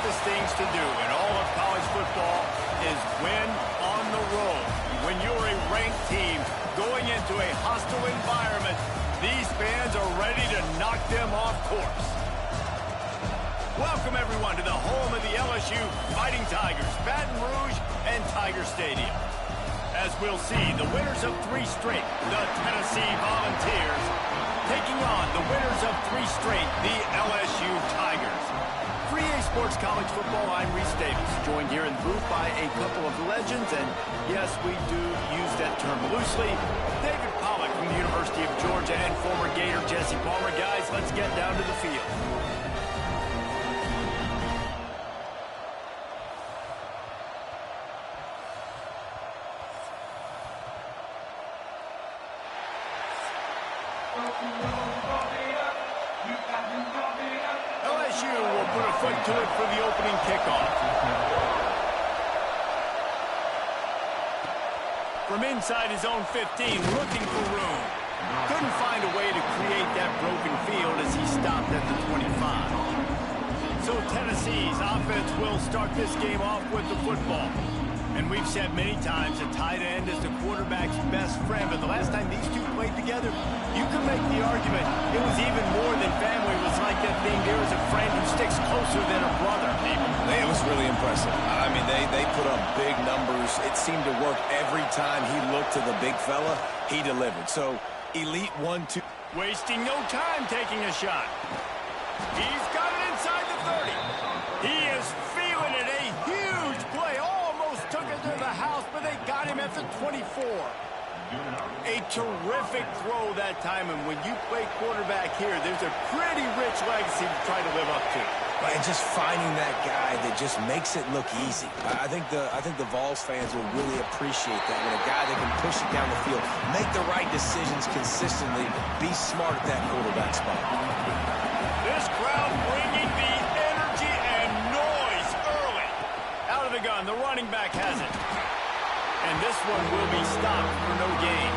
toughest things to do in all of college football is win on the road. When you're a ranked team going into a hostile environment, these fans are ready to knock them off course. Welcome, everyone, to the home of the LSU Fighting Tigers, Baton Rouge and Tiger Stadium. As we'll see, the winners of 3 straight, the Tennessee Volunteers, taking on the winners of 3 straight, the LSU Tigers. For EA Sports College Football, I'm Reese Davis, joined here in the booth by a couple of legends, and yes, we do use that term loosely. David Pollack from the University of Georgia and former Gator Jesse Palmer. Guys, let's get down to the field. LSU will put a foot to it for the opening kickoff. From inside his own 15, looking for room. Couldn't find a way to create that broken field as he stopped at the 25. So Tennessee's offense will start this game off with the football. And we've said many times a tight end is the quarterback's best friend, but the last time these two played together, you can make the argument it was even more than family. It was like that thing there is a friend who sticks closer than a brother. It was really impressive. I mean, they put up big numbers. It seemed to work every time he looked to the big fella. He delivered. So, elite 1-2. Wasting no time taking a shot. He's got it inside the 30. He is feeling it. A huge play. Almost took it to the house, but they got him at the 24. A terrific throw that time, and when you play quarterback here, there's a pretty rich legacy to try to live up to. And just finding that guy that just makes it look easy. I think the Vols fans will really appreciate that when a guy that can push it down the field, make the right decisions consistently, be smart at that quarterback spot. This crowd bringing the energy and noise early. Out of the gun, the running back has it. And this one will be stopped for no gain.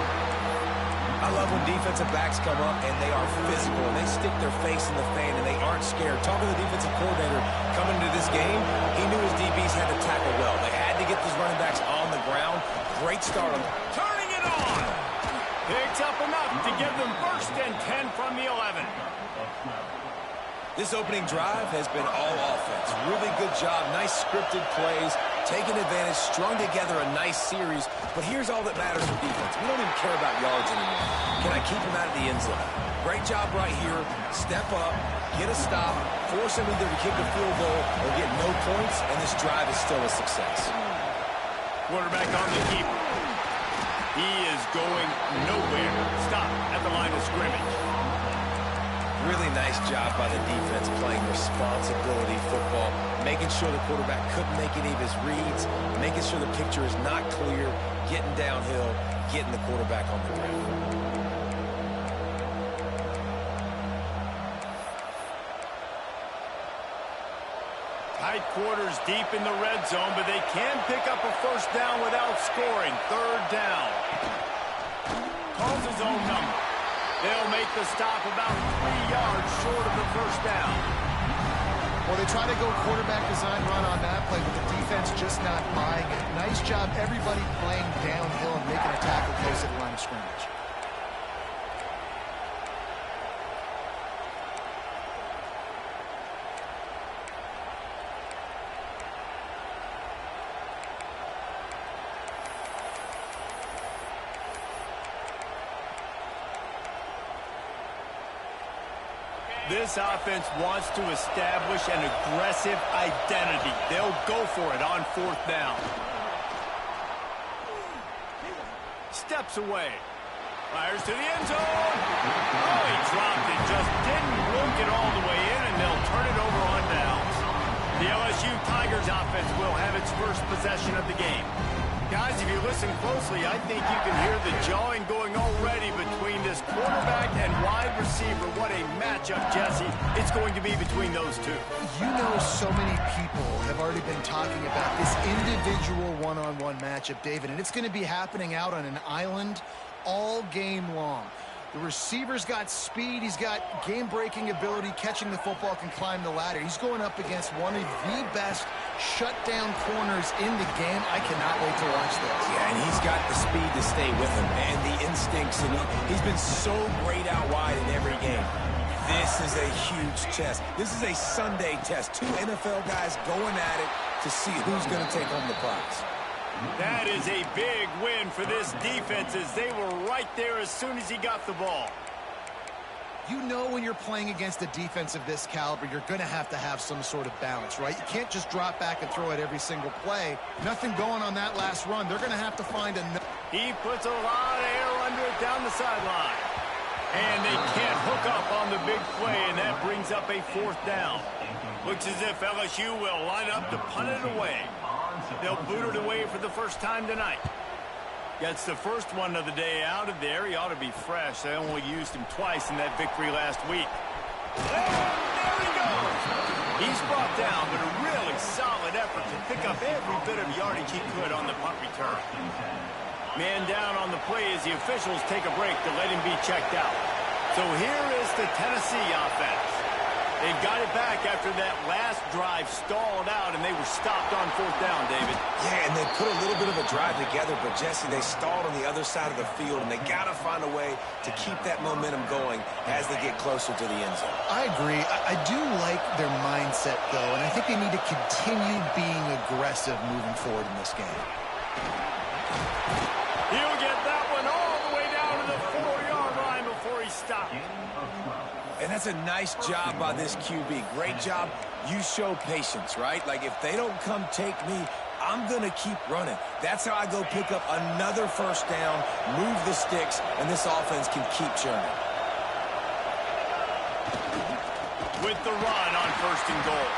I love when defensive backs come up and they are physical and they stick their face in the fan and they aren't scared. Talking to the defensive coordinator coming into this game, he knew his DBs had to tackle well. They had to get these running backs on the ground. Great start on them. Turning it on. Picks up enough to give them 1st and 10 from the 11. This opening drive has been all offense. Really good job. Nice scripted plays. Taking advantage. Strung together a nice series. But here's all that matters for defense. We don't even care about yards anymore. Can I keep him out of the end zone? Great job right here. Step up. Get a stop. Force him either to kick a field goal or get no points. And this drive is still a success. Quarterback on the keeper. He is going nowhere. Stop at the line of scrimmage. Really nice job by the defense playing responsibility football, making sure the quarterback couldn't make any of his reads, making sure the picture is not clear, getting downhill, getting the quarterback on the ground. Tight quarters deep in the red zone, but they can pick up a 1st down without scoring. 3rd down. Calls his own number. They'll make the stop about 3 yards short of the 1st down. Well, they try to go quarterback design run on that play, but the defense just not buying it. Nice job, everybody playing downhill and making a tackle close at the line of scrimmage. This offense wants to establish an aggressive identity. They'll go for it on 4th down. Steps away. Fires to the end zone. Oh, he dropped it. Just didn't look it all the way in, and they'll turn it over on downs. The LSU Tigers offense will have its 1st possession of the game. Guys, if you listen closely, I think you can hear the jawing going already between this quarterback and wide receiver. What a matchup, Jesse, it's going to be between those two. You know, so many people have already been talking about this individual one-on-one matchup, David, and it's going to be happening out on an island all game long. The receiver's got speed. He's got game-breaking ability, catching the football, can climb the ladder. He's going up against one of the best shutdown corners in the game. I cannot wait to watch this. Yeah, and he's got the speed to stay with him and the instincts, and he's been so great out wide in every game. This is a huge test. This is a Sunday test. Two NFL guys going at it to see who's going to take home the prize. That is a big win for this defense, as they were right there as soon as he got the ball. You know when you're playing against a defense of this caliber, you're going to have some sort of balance, right? You can't just drop back and throw it every single play. Nothing going on that last run. They're going to have to find another. He puts a lot of air under it down the sideline. And they can't hook up on the big play, and that brings up a 4th down. Looks as if LSU will line up to punt it away. They'll boot it away for the first time tonight. Gets the first one of the day out of there. He ought to be fresh. They only used him twice in that victory last week. And there he goes. He's brought down, but a really solid effort to pick up every bit of yardage he could on the punt return. Man down on the play as the officials take a break to let him be checked out. So here is the Tennessee offense. They got it back after that last drive stalled out, and they were stopped on 4th down, David. Yeah, and they put a little bit of a drive together, but, Jesse, they stalled on the other side of the field, and they got to find a way to keep that momentum going as they get closer to the end zone. I agree. I do like their mindset, though, and I think they need to continue being aggressive moving forward in this game. He'll get that one all the way down to the 4-yard line before he stopped. And that's a nice job by this QB. Great job. You show patience, right? Like, if they don't come take me, I'm going to keep running. That's how I go pick up another first down, move the sticks, and this offense can keep churning. With the run on 1st and goal.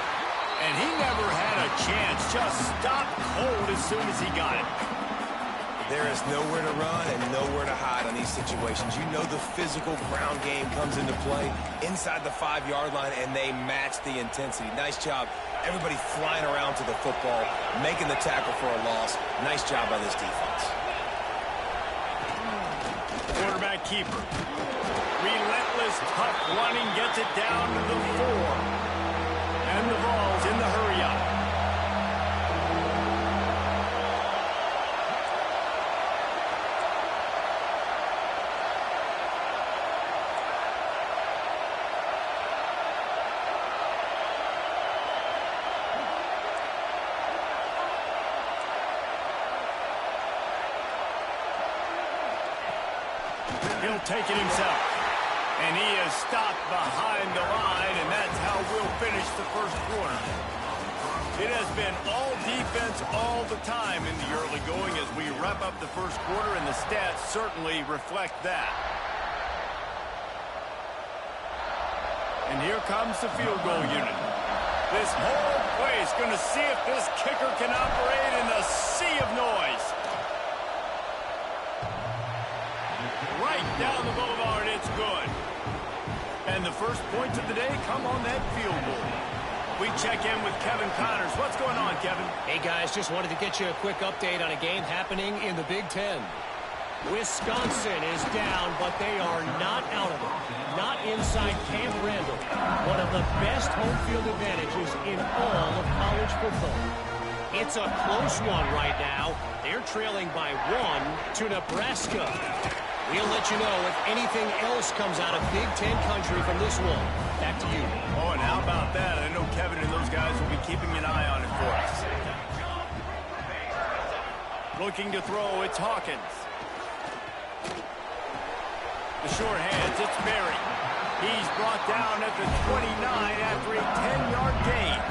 And he never had a chance. Just stopped cold as soon as he got it. There is nowhere to run and nowhere to hide on these situations. You know the physical ground game comes into play inside the 5-yard line, and they match the intensity. Nice job. Everybody flying around to the football, making the tackle for a loss. Nice job by this defense. Quarterback keeper. Relentless, tough running, gets it down to the 4. And the ball's in the hurry-up. He'll take it himself. And he is stopped behind the line, and that's how we'll finish the first quarter. It has been all defense all the time in the early going as we wrap up the first quarter, and the stats certainly reflect that. And here comes the field goal unit. This whole place going to see if this kicker can operate in the sea of noise. Right down the boulevard, it's good. And the first points of the day come on that field goal. We check in with Kevin Connors. What's going on, Kevin? Hey, guys, just wanted to get you a quick update on a game happening in the Big Ten. Wisconsin is down, but they are not out of it. Not inside Camp Randall. One of the best home field advantages in all of college football. It's a close one right now. They're trailing by 1 to Nebraska. We'll let you know if anything else comes out of Big Ten country from this one. Back to you. Oh, and how about that? I know Kevin and those guys will be keeping an eye on it for us. Looking to throw, it's Hawkins. The short hands, it's Berry. He's brought down at the 29 after a 10-yard gain.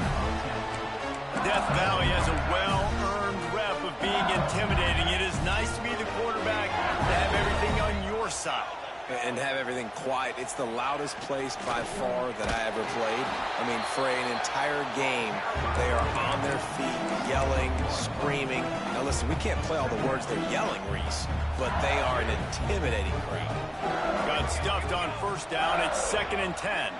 Death Valley has a well-earned rep of being intimidating. It is nice to be the quarterback, to have everything on your side. And have everything quiet. It's the loudest place by far that I ever played. I mean, for an entire game, they are on their feet, yelling, screaming. Now listen, we can't play all the words they're yelling, Reese, but they are an intimidating crowd. Got stuffed on first down. It's 2nd and 10.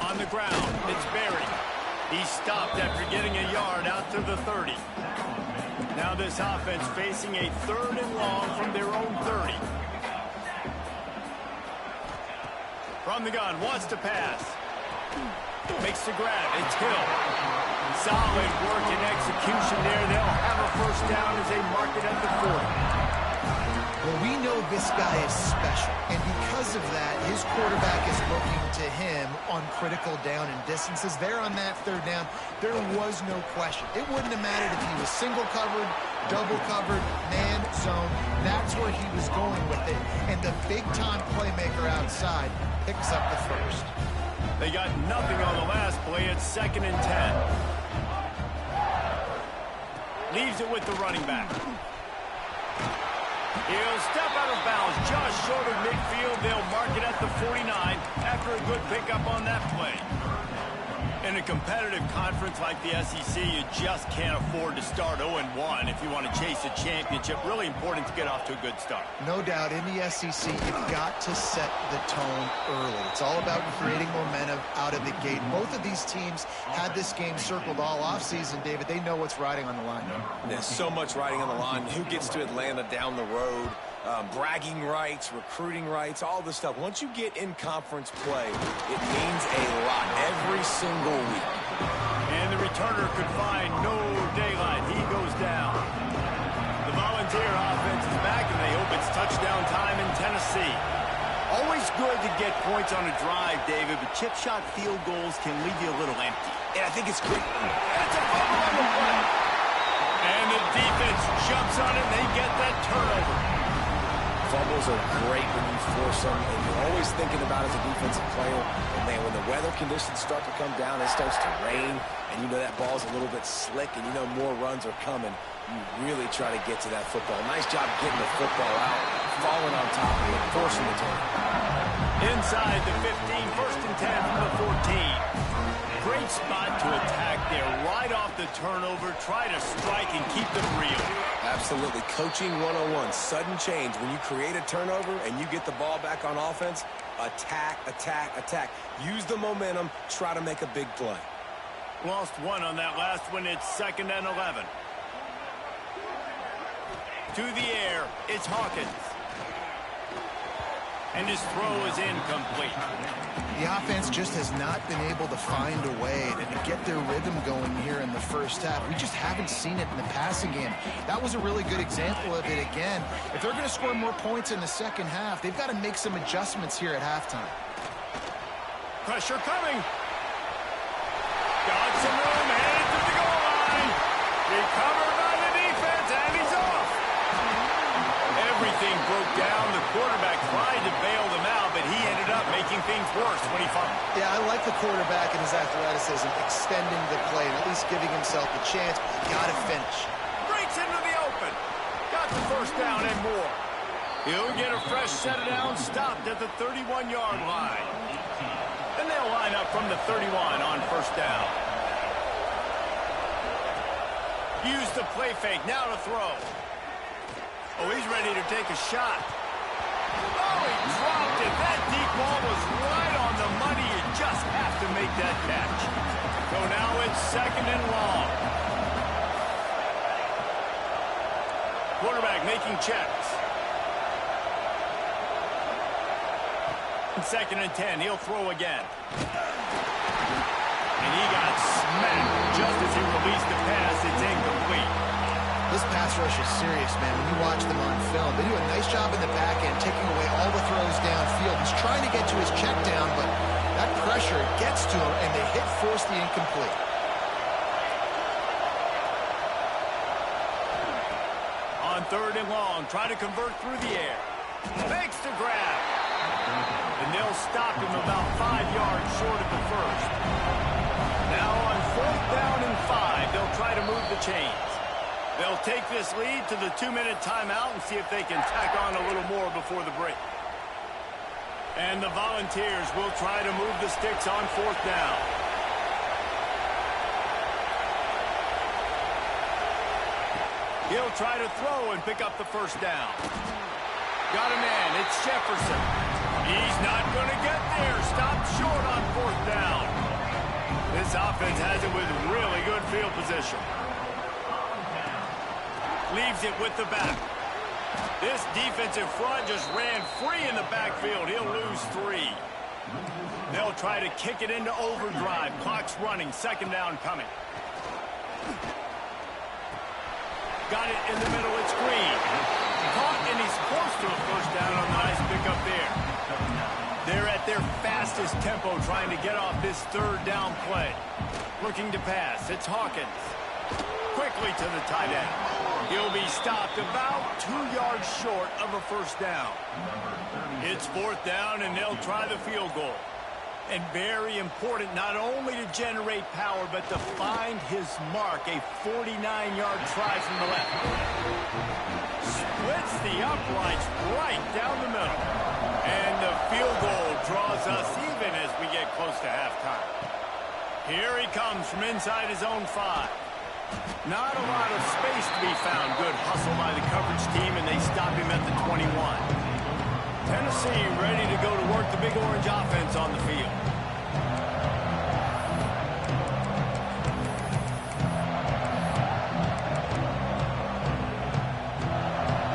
On the ground, it's Berry. He stopped after getting a yard out to the 30. Now this offense facing a 3rd and long from their own 30. From the gun, wants to pass. Makes the grab. It's Hill. Solid work and execution there. They'll have a first down as they mark it at the 40. Well, we know this guy is special, and because of that, his quarterback is looking to him on critical down and distances. There on that 3rd down, there was no question. It wouldn't have mattered if he was single covered, double covered, man, zone. That's where he was going with it, and the big-time playmaker outside picks up the first. They got nothing on the last play. It's 2nd and 10. Leaves it with the running back. He'll step out of bounds just short of midfield. They'll mark it at the 49 after a good pickup on that play. In a competitive conference like the SEC, you just can't afford to start 0-1 if you want to chase a championship. Really important to get off to a good start. No doubt, in the SEC, you've got to set the tone early. It's all about creating momentum out of the gate. Both of these teams had this game circled all offseason, David. They know what's riding on the line. There's so much riding on the line. Who gets to Atlanta down the road? Bragging rights, recruiting rights, all this stuff. Once you get in conference play, it means a lot every single week. And the returner could find no daylight. He goes down. The Volunteer offense is back, and they hope it's touchdown time in Tennessee. Always good to get points on a drive, David, but chip shot field goals can leave you a little empty. And I think it's great. That's a fumble on the play. And the defense jumps on it, and they get that turnover. Fumbles are great when you force them, and you're always thinking about as a defensive player, and man, when the weather conditions start to come down, it starts to rain, and you know that ball's a little bit slick, and you know more runs are coming, you really try to get to that football. Nice job getting the football out, falling on top of it, forcing the turnover. Inside the 15, 1st and 10 from the 14. Great spot to attack there, right off the turnover. Try to strike and keep them real. Absolutely. Coaching 101. Sudden change. When you create a turnover and you get the ball back on offense, attack, attack, attack. Use the momentum. Try to make a big play. Lost one on that last one. It's 2nd and 11. To the air. It's Hawkins. And his throw is incomplete. The offense just has not been able to find a way to get their rhythm going here in the first half. We just haven't seen it in the passing game. That was a really good example of it again. If they're going to score more points in the second half, they've got to make some adjustments here at halftime. Pressure coming. Got some room, headed to the goal line. Recovered by the defense, and he's off. Everything broke down. The quarterback tried to bail them out, but he ended up making things worse when he fumbled. Yeah, I like the quarterback and his athleticism, extending the play and at least giving himself the chance, but you got to finish. Breaks into the open. Got the first down and more. He'll get a fresh set of down, stopped at the 31-yard line. And they'll line up from the 31 on first down. Use the play fake, now to throw. Oh, he's ready to take a shot. Oh, he dropped it. That deep ball was right on the money. You just have to make that catch. So now it's 2nd and long. Quarterback making checks. 2nd and 10. He'll throw again. And he got smacked just as he released the pass. It's incomplete. This pass rush is serious, man. When you watch them on film, they do a nice job in the back end, taking away all the throws downfield. He's trying to get to his check down, but that pressure gets to him, and they force the incomplete. On 3rd and long, try to convert through the air. Makes the grab. And they'll stop him about 5 yards short of the first. Now on 4th down and 5, they'll try to move the chains. They'll take this lead to the 2-minute timeout and see if they can tack on a little more before the break. And the Volunteers will try to move the sticks on 4th down. He'll try to throw and pick up the first down. Got a man. It's Jefferson. He's not going to get there. Stopped short on 4th down. This offense has it with really good field position. Leaves it with the back. This defensive front just ran free in the backfield. He'll lose 3. They'll try to kick it into overdrive. Clock's running. Second down coming. Got it in the middle. It's Green. Caught, and he's close to a first down on the nice pickup there. They're at their fastest tempo trying to get off this third down play. Looking to pass. It's Hawkins. Quickly to the tight end. He'll be stopped about 2 yards short of a first down. It's fourth down, and they'll try the field goal. And very important not only to generate power, but to find his mark, a 49-yard try from the left. Splits the uprights right down the middle. And the field goal draws us even as we get close to halftime. Here he comes from inside his own 5. Not a lot of space to be found. Good hustle by the coverage team, and they stop him at the 21. Tennessee ready to go to work the Big Orange offense on the field.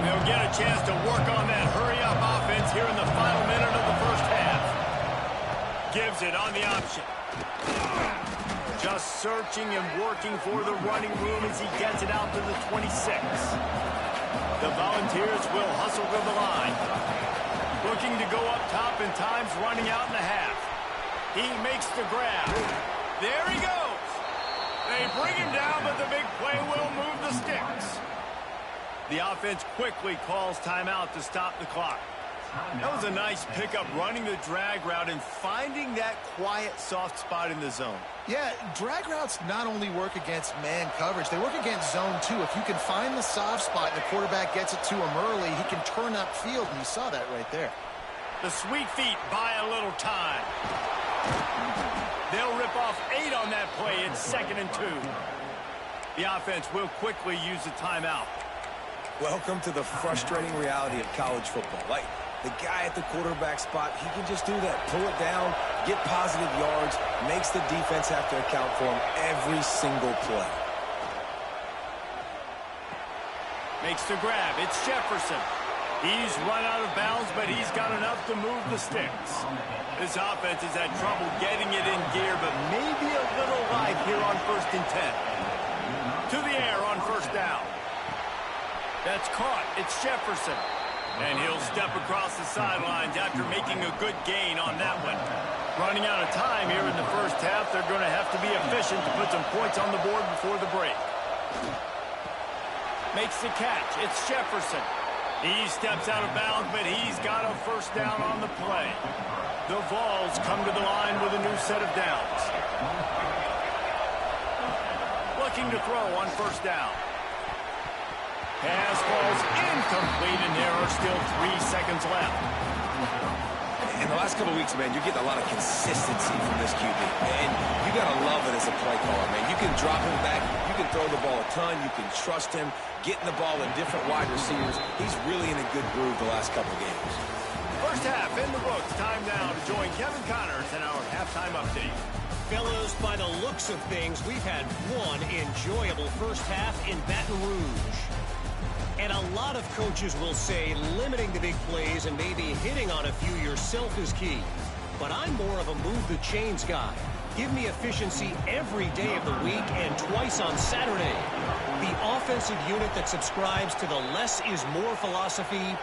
They'll get a chance to work on that hurry-up offense here in the final minute of the first half. Gives it on the option. Just searching and working for the running room as he gets it out to the 26. The Volunteers will hustle to the line. Looking to go up top, and time's running out in the half. He makes the grab. There he goes. They bring him down, but the big play will move the sticks. The offense quickly calls timeout to stop the clock. That was a nice pickup, running the drag route and finding that quiet, soft spot in the zone. Yeah, drag routes not only work against man coverage, they work against zone too. If you can find the soft spot and the quarterback gets it to him early, he can turn upfield, and you saw that right there. The sweet feet buy a little time. They'll rip off 8 on that play. It's 2nd and 2. The offense will quickly use the timeout. Welcome to the frustrating reality of college football. Like, the guy at the quarterback spot, he can just do that. Pull it down, get positive yards, makes the defense have to account for him every single play. Makes the grab. It's Jefferson. He's run out of bounds, but he's got enough to move the sticks. This offense has had trouble getting it in gear, but maybe a little life here on 1st and 10. To the air on first down. That's caught. It's Jefferson. And he'll step across the sidelines after making a good gain on that one. Running out of time here in the first half. They're going to have to be efficient to put some points on the board before the break. Makes the catch. It's Jefferson. He steps out of bounds, but he's got a first down on the play. The Vols come to the line with a new set of downs. Looking to throw on first down. Pass falls incomplete, and there are still 3 seconds left. In the last couple of weeks, man, you're getting a lot of consistency from this QB. And you got to love it as a play caller, man. You can drop him back. You can throw the ball a ton. You can trust him, getting the ball in different wide receivers. He's really in a good groove the last couple of games. First half in the books. Time now to join Kevin Connors in our halftime update. Fellas, by the looks of things, we've had one enjoyable first half in Baton Rouge. And a lot of coaches will say limiting the big plays and maybe hitting on a few yourself is key. But I'm more of a move-the-chains guy. Give me efficiency every day of the week and twice on Saturday. The offensive unit that subscribes to the less is more philosophy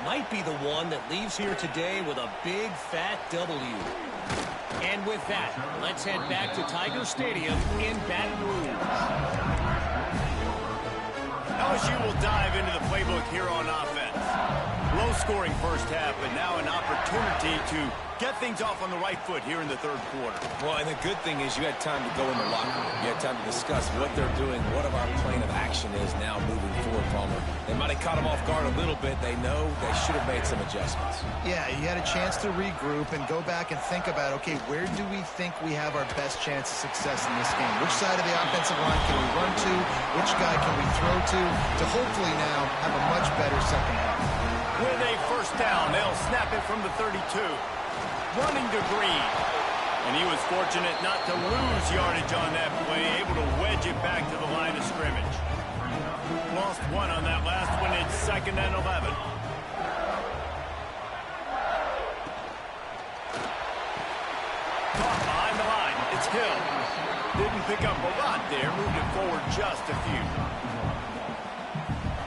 might be the one that leaves here today with a big, fat W. And with that, let's head back to Tiger Stadium in Baton Rouge. LSU will dive into the playbook here on offense. Low-scoring first half, but now an opportunity to get things off on the right foot here in the third quarter. Well, and the good thing is you had time to go in the locker room. You had time to discuss what they're doing, what our plan of action is now moving forward, Palmer. They might have caught them off guard a little bit. They know they should have made some adjustments. Yeah, you had a chance to regroup and go back and think about, okay, where do we think we have our best chance of success in this game? Which side of the offensive line can we run to? Which guy can we throw to hopefully now have a much better second half? With a first down, they'll snap it from the 32. Running to Green. And he was fortunate not to lose yardage on that play, able to wedge it back to the line of scrimmage. Lost one on that last one. It's 2nd and 11. Caught behind the line. It's Hill. Didn't pick up a lot there. Moved it forward just a few.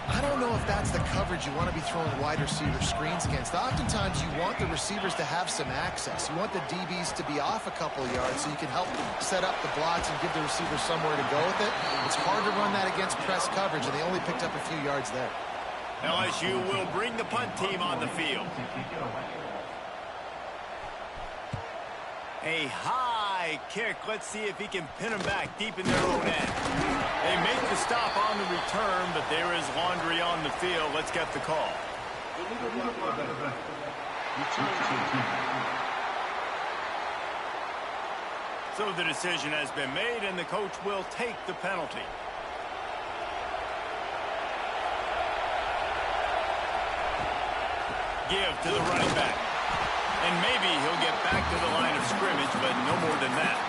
I don't know if that's the coverage you want to be throwing wide receiver screens against. Oftentimes, you want the receivers to have some access. You want the DBs to be off a couple of yards so you can help set up the blocks and give the receiver somewhere to go with it. It's hard to run that against press coverage, and they only picked up a few yards there. LSU will bring the punt team on the field. A high kick. Let's see if he can pin them back deep in their own end. They make the stop on the return, but there is laundry on the field. Let's get the call. So the decision has been made, and the coach will take the penalty. Give to the running back. And maybe he'll get back to the line of scrimmage, but no more than that.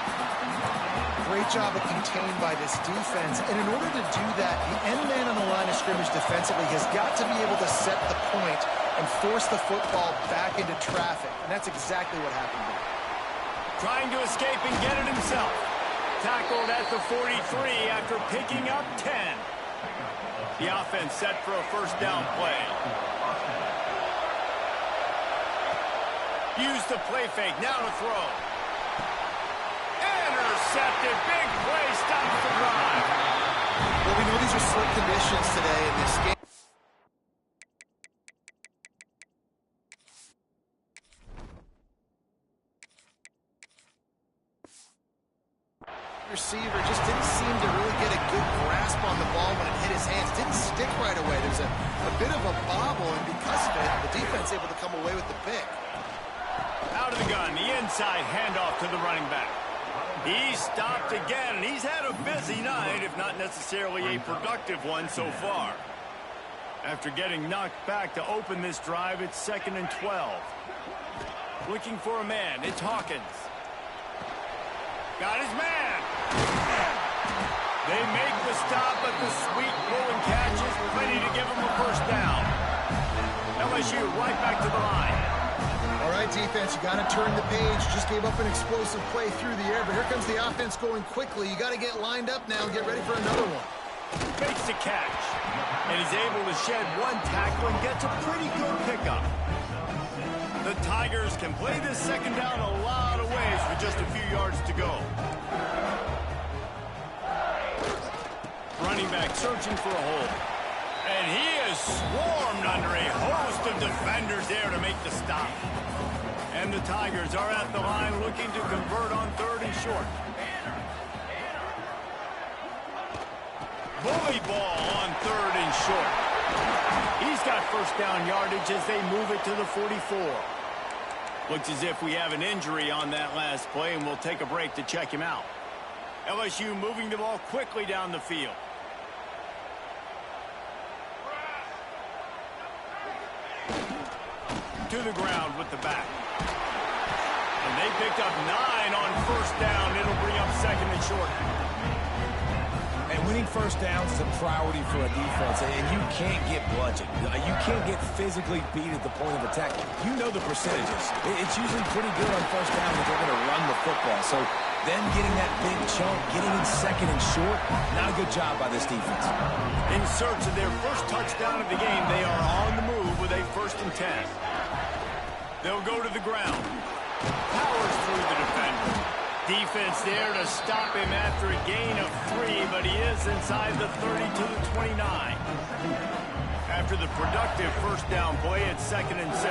Great job of contained by this defense. And in order to do that, the end man on the line of scrimmage defensively has got to be able to set the point and force the football back into traffic. And that's exactly what happened there. Trying to escape and get it himself. Tackled at the 43 after picking up 10. The offense set for a first down play. Use the play fake. Now to throw. Intercepted. Big play. Stops the drive. Well, we know these are slick conditions today in this game. Receiver just didn't seem to really get a good grasp on the ball when it hit his hands. Didn't stick right away. There's a bit of a bobble, and because of it, the defense able to come away with the pick. Out of the gun, the inside handoff to the running back. He stopped again, and he's had a busy night, if not necessarily a productive one so far. After getting knocked back to open this drive, it's 2nd and 12. Looking for a man, it's Hawkins. Got his man. They make the stop, but the sweet pull and catch is plenty to give him a first down. LSU right back to the line. All right, defense, you got to turn the page. Just gave up an explosive play through the air, but here comes the offense going quickly. You got to get lined up now and get ready for another one. Fakes the catch, and he's able to shed one tackle and gets a pretty good pickup. The Tigers can play this second down a lot of ways with just a few yards to go. Running back searching for a hole. And he is swarmed under a host of defenders there to make the stop. And the Tigers are at the line looking to convert on 3rd and short. Bully ball on 3rd and short. He's got first down yardage as they move it to the 44. Looks as if we have an injury on that last play, and we'll take a break to check him out. LSU moving the ball quickly down the field. To the ground with the back. And they picked up 9 on first down. It'll bring up 2nd and short. And winning first downs is a priority for a defense, and you can't get bludgeoned. You can't get physically beat at the point of attack. You know the percentages. It's usually pretty good on first down if they're going to run the football. So them getting that big chunk, getting in 2nd and short, not a good job by this defense. In search of their first touchdown of the game, they are on the move with a 1st and 10. They'll go to the ground. Powers through the defender. Defense there to stop him after a gain of 3, but he is inside the 30 to the 29. After the productive first down play, it's 2nd and 6.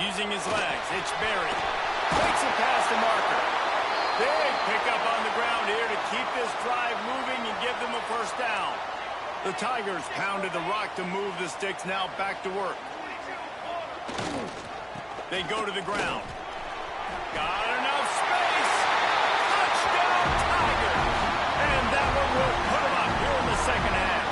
Using his legs, it's Berry. Takes it past the marker. Big pickup on the ground here to keep this drive moving and give them a first down. The Tigers pounded the rock to move the sticks, now back to work. They go to the ground. Got enough space. Touchdown, Tigers. And that one will put them up here in the second half.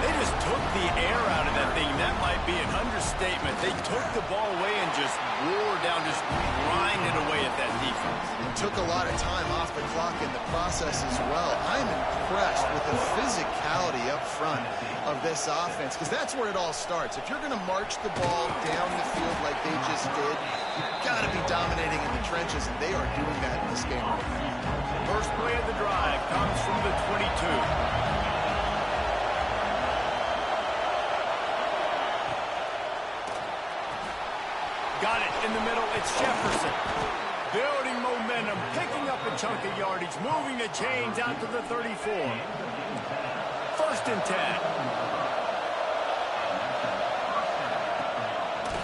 They just took the air out of that thing. That might be an understatement. They took the ball away and just wore down, just grinded away at that defense. And took a lot of time off the clock in the process as well. I'm impressed with the physicality up front of this offense, because that's where it all starts. If you're going to march the ball down the field like they just did, you've got to be dominating in the trenches, and they are doing that in this game right now. First play of the drive comes from the 22. Got it in the middle. It's Jefferson. Building momentum, picking up a chunk of yardage, moving the chains out to the 34. First and 10.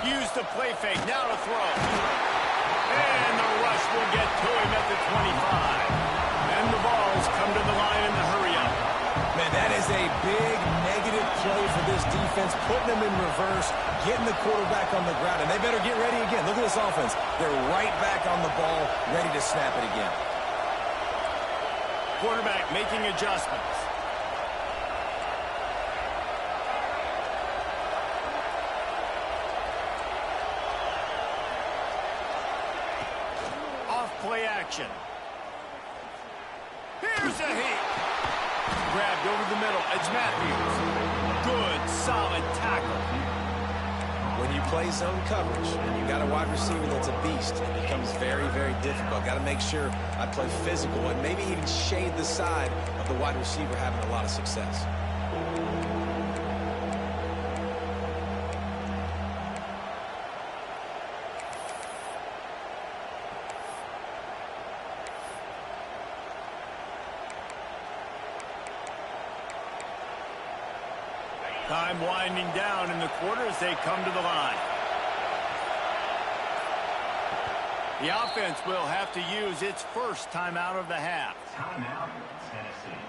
Use the play fake. Now to throw. And the rush will get to him at the 25. And the balls come to the line in the hurry-up. Man, that is a big negative play for this defense, putting them in reverse, getting the quarterback on the ground, and they better get ready again. Look at this offense. They're right back on the ball, ready to snap it again. Quarterback making adjustments. Off play action. Here's a hit. Grabbed over the middle. It's Matthews. Good, solid tackle. When you play zone coverage and you got a wide receiver that's a beast, it becomes very, very difficult. Got to make sure I play physical and maybe even shade the side of the wide receiver having a lot of success. Time winding down in the quarter as they come to the line. The offense will have to use its first timeout of the half. Timeout, Tennessee.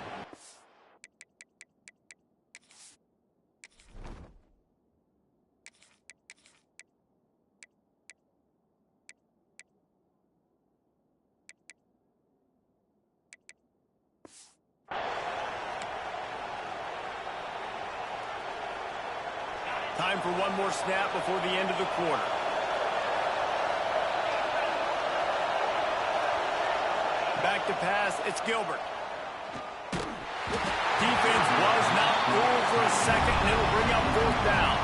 Time for one more snap before the end of the quarter. Back to pass, it's Gilbert. Defense was not fooled for a second, and it'll bring up fourth down.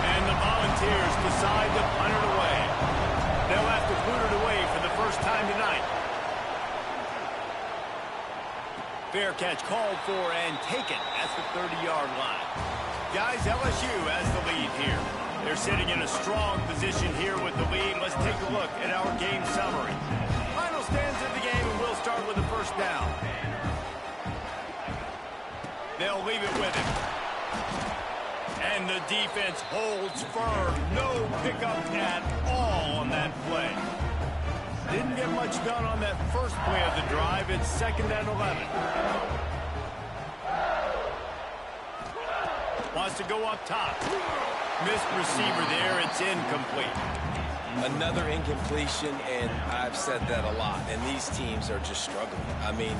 And the Volunteers decide to punt it away. They'll have to put it away for the first time tonight. Fair catch called for and taken at the 30-yard line. Guys, LSU has the lead here. They're sitting in a strong position here with the lead. Let's take a look at our game summary. Final stands of the game, and we'll start with the first down. They'll leave it with him. And the defense holds firm. No pickup at all on that play. Didn't get much done on that first play of the drive. It's 2nd and 11. Wants to go up top. Missed receiver there. It's incomplete. Another incompletion, and I've said that a lot, and these teams are just struggling. I mean,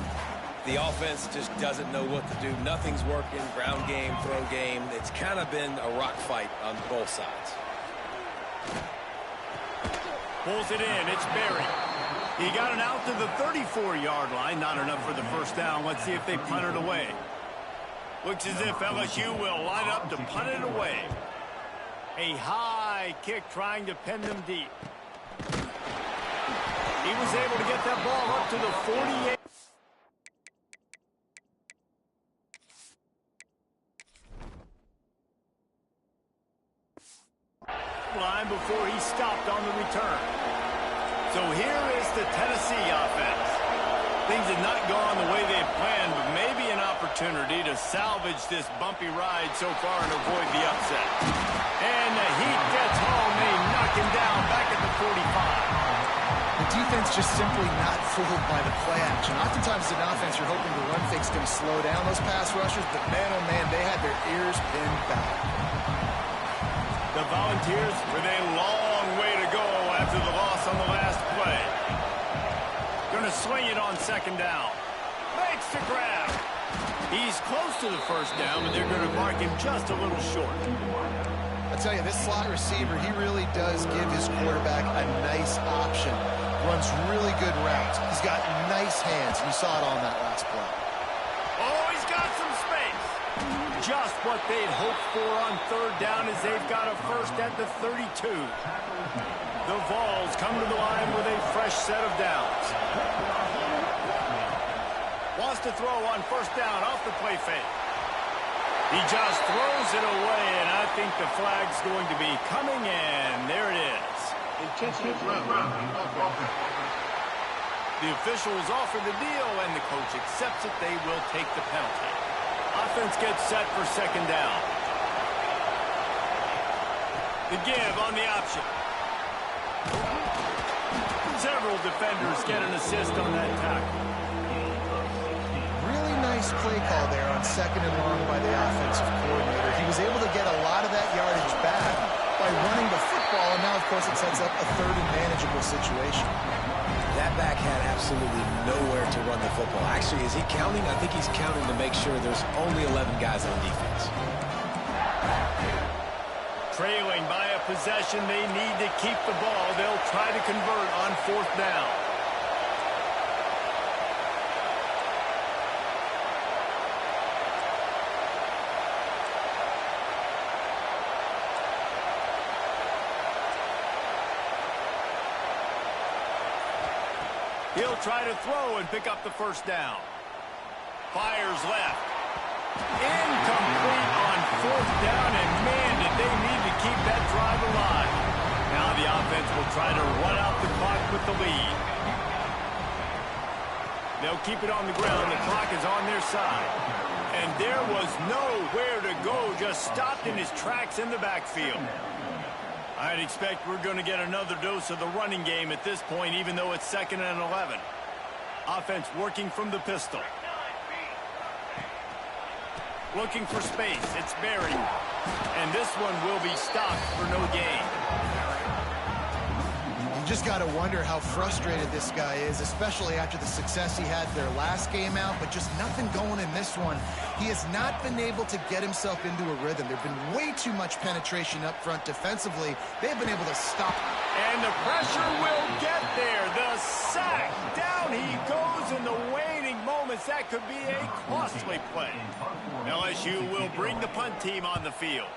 the offense just doesn't know what to do. Nothing's working. Ground game, throw game. It's kind of been a rock fight on both sides. Pulls it in. It's Berry. He got it out to the 34-yard line. Not enough for the first down. Let's see if they punt it away. Looks as if LSU will line up to punt it away. A high kick trying to pin them deep. He was able to get that ball up to the 48. Line before he stopped on the return. So here is the Tennessee offense. Things have not gone the way they had planned, but maybe an opportunity to salvage this bumpy ride so far and avoid the upset. And the Heat gets home. They knock him down back at the 45. The defense just simply not fooled by the play action. Oftentimes as an offense, you're hoping the run fake's going to slow down those pass rushers, but man, oh man, they had their ears pinned back. The Volunteers with a long way to go after the loss on the last play. Going to swing it on 2nd down. Makes the grab. He's close to the first down, but they're going to mark him just a little short. I tell you, this slot receiver, he really does give his quarterback a nice option. Runs really good routes. He's got nice hands. You saw it on that last play. Oh, he's got some space. Just what they'd hoped for on third down as they've got a first at the 32. The Vols come to the line with a fresh set of downs. Wants to throw on first down off the play fake. He just throws it away, and I think the flag's going to be coming in. There it is. Intentional ground. The officials offer the deal, and the coach accepts it. They will take the penalty. Offense gets set for second down. The give on the option. Several defenders get an assist on that tackle. Really nice play call there on second and long by the offensive coordinator. He was able to get a lot of that yardage back by running the football, and now, of course, it sets up a third and manageable situation. That back had absolutely nowhere to run the football. Actually, is he counting? I think he's counting to make sure there's only 11 guys on defense. Trailing by a possession, they need to keep the ball. They'll try to convert on fourth down. He'll try to throw and pick up the first down. Fires left. Incomplete on fourth down, and man, did they need to keep that drive alive. Now the offense will try to run out the clock with the lead. They'll keep it on the ground. The clock is on their side. And there was nowhere to go, just stopped in his tracks in the backfield. I'd expect we're going to get another dose of the running game at this point, even though it's second and 11. Offense working from the pistol. Looking for space. It's Berry. And this one will be stopped for no gain. You just got to wonder how frustrated this guy is, especially after the success he had their last game out, but just nothing going in this one. He has not been able to get himself into a rhythm. There's been way too much penetration up front defensively. They've been able to stop. And the pressure will get there. The sack. Down he goes in the waning moments. That could be a costly play. LSU will bring the punt team on the field.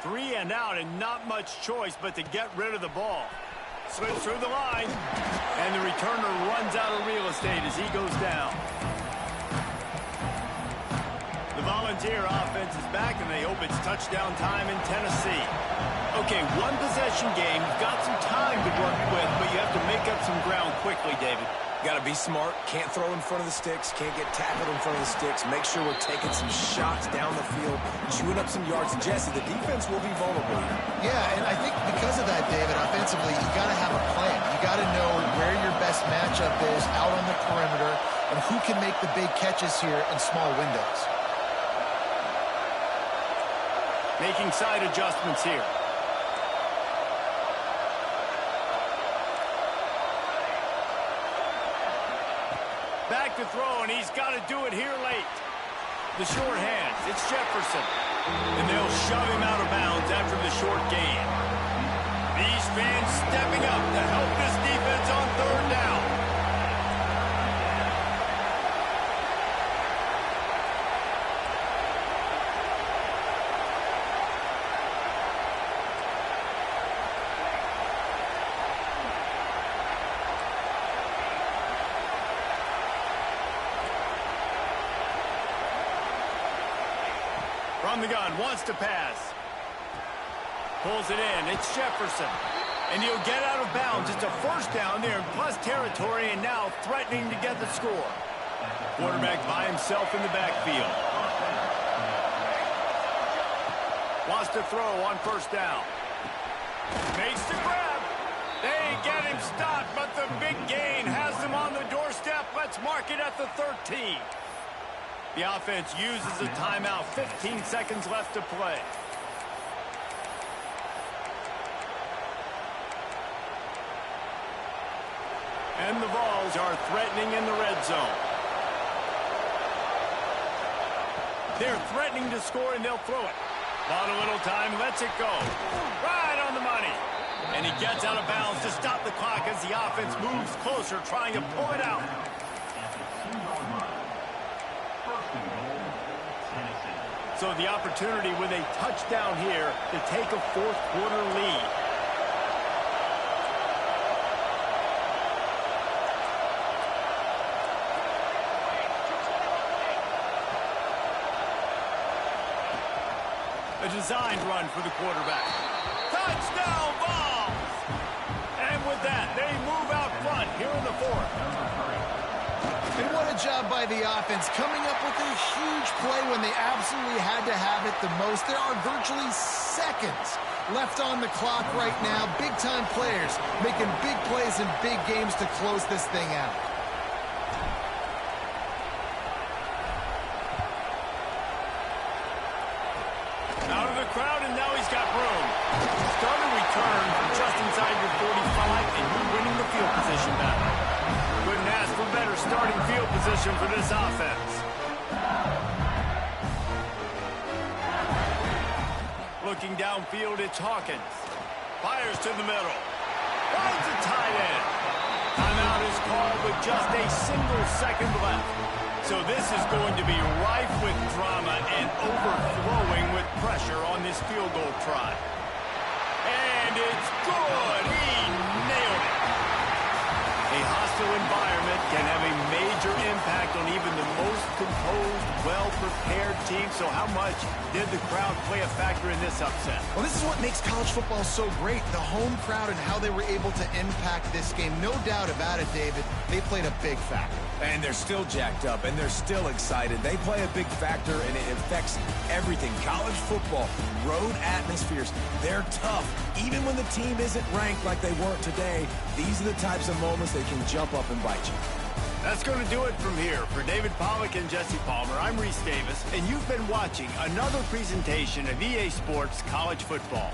3 and out, and not much choice but to get rid of the ball. Slips through the line, and the returner runs out of real estate as he goes down. The Volunteer offense is back, and they hope it's touchdown time in Tennessee. Okay, one possession game. You've got some time to work with, but you have to make up some ground quickly, David. Got to be smart. Can't throw in front of the sticks. Can't get tackled in front of the sticks. Make sure we're taking some shots down the field, chewing up some yards. Jesse, the defense will be vulnerable here. Yeah, and I think because of that, David, offensively, you got to have a plan. You got to know where your best matchup is out on the perimeter and who can make the big catches here in small windows. Making side adjustments here. Back to throw, and he's got to do it here late. The short hands, it's Jefferson. And they'll shove him out of bounds after the short gain. These fans stepping up to help this defense on third down. From the gun, wants to pass. Pulls it in, it's Jefferson. And he'll get out of bounds. It's a first down there in plus territory, and now threatening to get the score. Quarterback by himself in the backfield. Wants to throw on first down. Makes the grab. They get him stopped, but the big gain has them on the doorstep. Let's mark it at the 13. The offense uses a timeout. 15 seconds left to play. And the Vols are threatening in the red zone. They're threatening to score, and they'll throw it. Bought a little time, lets it go. Right on the money. And he gets out of bounds to stop the clock as the offense moves closer, trying to pull it out. So the opportunity with a touchdown here to take a fourth-quarter lead. A designed run for the quarterback. Touchdown ball! And with that, they move out front here in the fourth. And what a job by the offense, coming up with a huge play when they absolutely had to have it the most. There are virtually seconds left on the clock right now. Big-time players making big plays in big games to close this thing out. Out of the crowd, and now he's got room. Start a return just inside your 45, and you're winning the field position battle. Couldn't ask for better starting field position for this offense. Looking downfield, it's Hawkins. Fires to the middle. Finds a tight end. Timeout is called with just a single second left. So this is going to be rife with drama and overflowing with pressure on this field goal try. And it's good. He nailed it. A hostile environment can have a major impact on even the most composed, well-prepared team. So how much did the crowd play a factor in this upset? Well, this is what makes college football so great, the home crowd and how they were able to impact this game. No doubt about it, David. They played a big factor. And they're still jacked up, and they're still excited. They play a big factor, and it affects everything. College football, road atmospheres, they're tough. Even when the team isn't ranked like they weren't today, these are the types of moments that can jump up and bite you. That's going to do it from here. For David Pollack and Jesse Palmer, I'm Reese Davis, and you've been watching another presentation of EA Sports College Football.